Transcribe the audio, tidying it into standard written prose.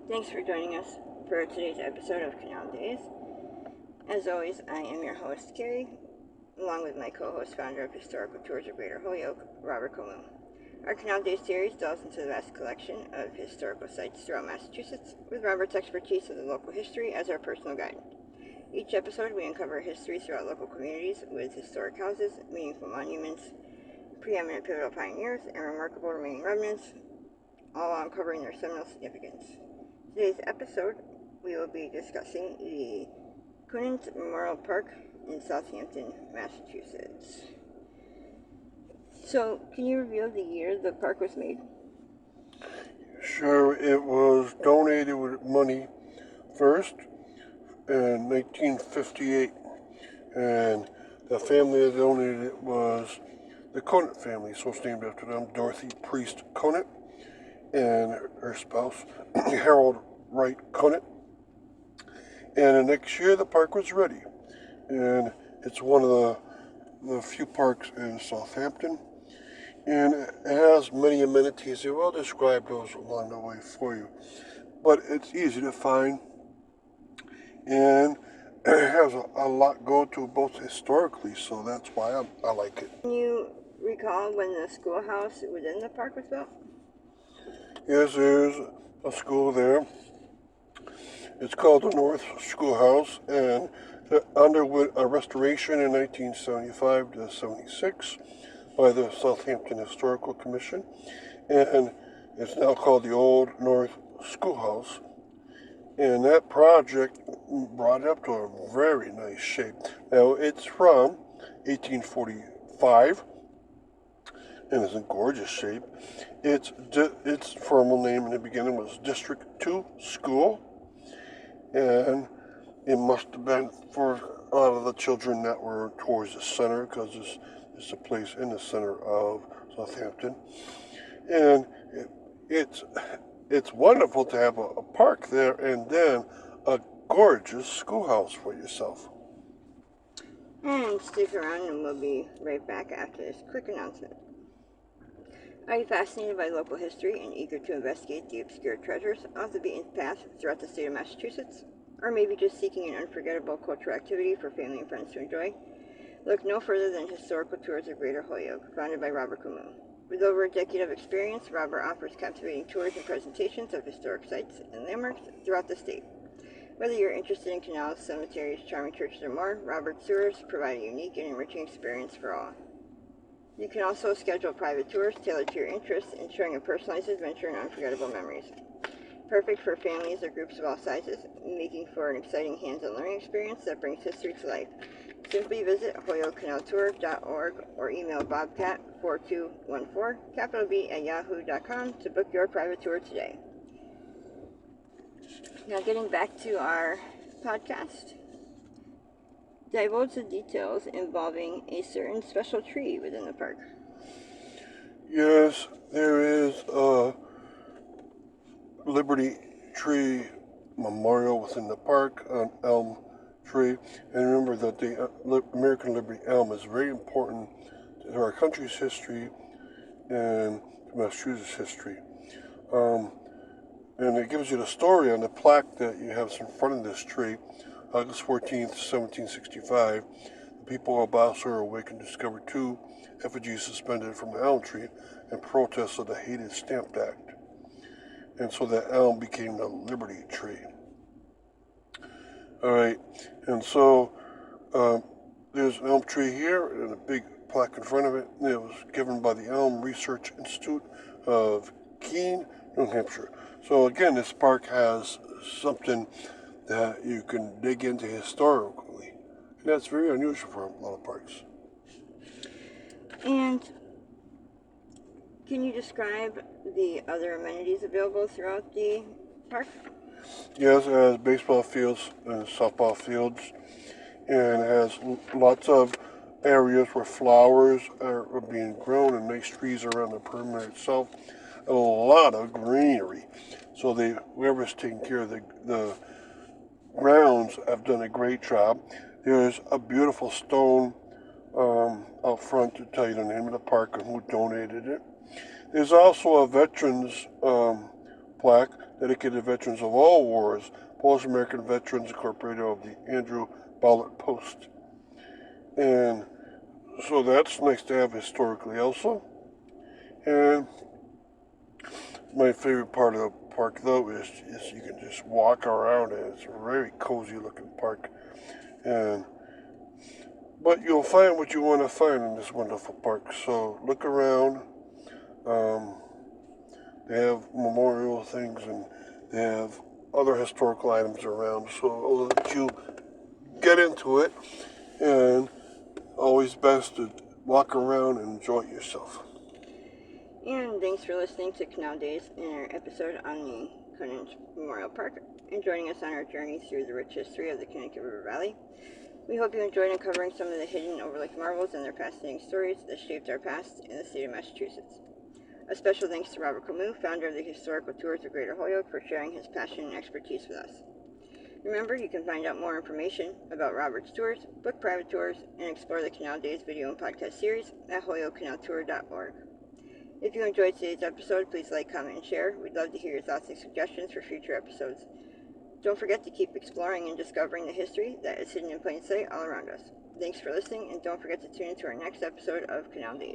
Thanks for joining us for today's episode of Canal Days. As always, I am your host, Carrie, along with my co-host, founder of Historical Tours of Greater Holyoke, Robert Conant. Our Canal Days series delves into the vast collection of historical sites throughout Massachusetts, with Robert's expertise of the local history as our personal guide. Each episode, we uncover history throughout local communities with historic houses, meaningful monuments, preeminent pivotal pioneers, and remarkable remaining remnants, all uncovering their seminal significance. Today's episode, we will be discussing the Conant Memorial Park in Southampton, Massachusetts. So, can you reveal the year the park was made? Sure, it was donated with money first in 1958, and the family that donated it was the Conant family, so it's named after them, Dorothy Priest Conant and her spouse, Harold Wright Conant. And the next year the park was ready, and it's one of the few parks in Southampton, and it has many amenities. I will describe those along the way for you, but it's easy to find, and it has a lot going to both historically, so that's why I like it. Can you recall when the schoolhouse within the park was built? Yes, there's a school there. It's called the North Schoolhouse, and it underwent a restoration in 1975 to 76 by the Southampton Historical Commission, and it's now called the Old North Schoolhouse. And that project brought it up to a very nice shape. Now, it's from 1845, and it's in gorgeous shape. Its formal name in the beginning was District 2 School, and it must have been for a lot of the children that were towards the center, because it's a place in the center of Southampton. And it's wonderful to have a park there and then a gorgeous schoolhouse for yourself. And stick around and we'll be right back after this quick announcement. Are you fascinated by local history and eager to investigate the obscure treasures off the beaten path throughout the state of Massachusetts? Or maybe just seeking an unforgettable cultural activity for family and friends to enjoy? Look no further than Historical Tours of Greater Holyoke, founded by Robert Conant. With over a decade of experience, Robert offers captivating tours and presentations of historic sites and landmarks throughout the state. Whether you're interested in canals, cemeteries, charming churches, or more, Robert's tours provide a unique and enriching experience for all. You can also schedule private tours tailored to your interests, ensuring a personalized adventure and unforgettable memories. Perfect for families or groups of all sizes, making for an exciting hands-on learning experience that brings history to life. Simply visit holyokecanaltour.org or email bobcat4214, capital B, @yahoo.com to book your private tour today. Now, getting back to our podcast. Divulge the details involving a certain special tree within the park. Yes, there is a Liberty Tree Memorial within the park, an elm tree. And remember that the American Liberty elm is very important to our country's history and to Massachusetts history. And it gives you the story on the plaque that you have in front of this tree. August 14th, 1765, the people of Bosser awakened and discovered two effigies suspended from the elm tree in protest of the hated Stamp Act. And so that elm became the Liberty Tree. All right, and so there's an elm tree here and a big plaque in front of it. It was given by the Elm Research Institute of Keene, New Hampshire. So again, this park has something that you can dig into historically. And that's very unusual for a lot of parks. And can you describe the other amenities available throughout the park? Yes, it has baseball fields and softball fields, and it has lots of areas where flowers are being grown and nice trees around the perimeter itself. A lot of greenery. So whoever's taking care of the grounds have done a great job. There's a beautiful stone out front to tell you the name of the park and who donated it. There's also a veterans plaque dedicated to veterans of all wars, Polish American Veterans Incorporated of the Andrew Ballot Post. And so that's nice to have historically also. And my favorite part of the park though is you can just walk around and it's a very cozy looking park. But you'll find what you want to find in this wonderful park. So look around. Um, they have memorial things and they have other historical items around. So I'll let you get into it, and always best to walk around and enjoy it yourself. And thanks for listening to Canal Days in our episode on the Conant Memorial Park and joining us on our journey through the rich history of the Connecticut River Valley. We hope you enjoyed uncovering some of the hidden overlooked marvels and their fascinating stories that shaped our past in the state of Massachusetts. A special thanks to Robert Camus, founder of the Historical Tours of Greater Holyoke, for sharing his passion and expertise with us. Remember, you can find out more information about Robert's tours, book private tours, and explore the Canal Days video and podcast series at holyokecanaltour.org. If you enjoyed today's episode, please like, comment, and share. We'd love to hear your thoughts and suggestions for future episodes. Don't forget to keep exploring and discovering the history that is hidden in plain sight all around us. Thanks for listening, and don't forget to tune into our next episode of Canal Days.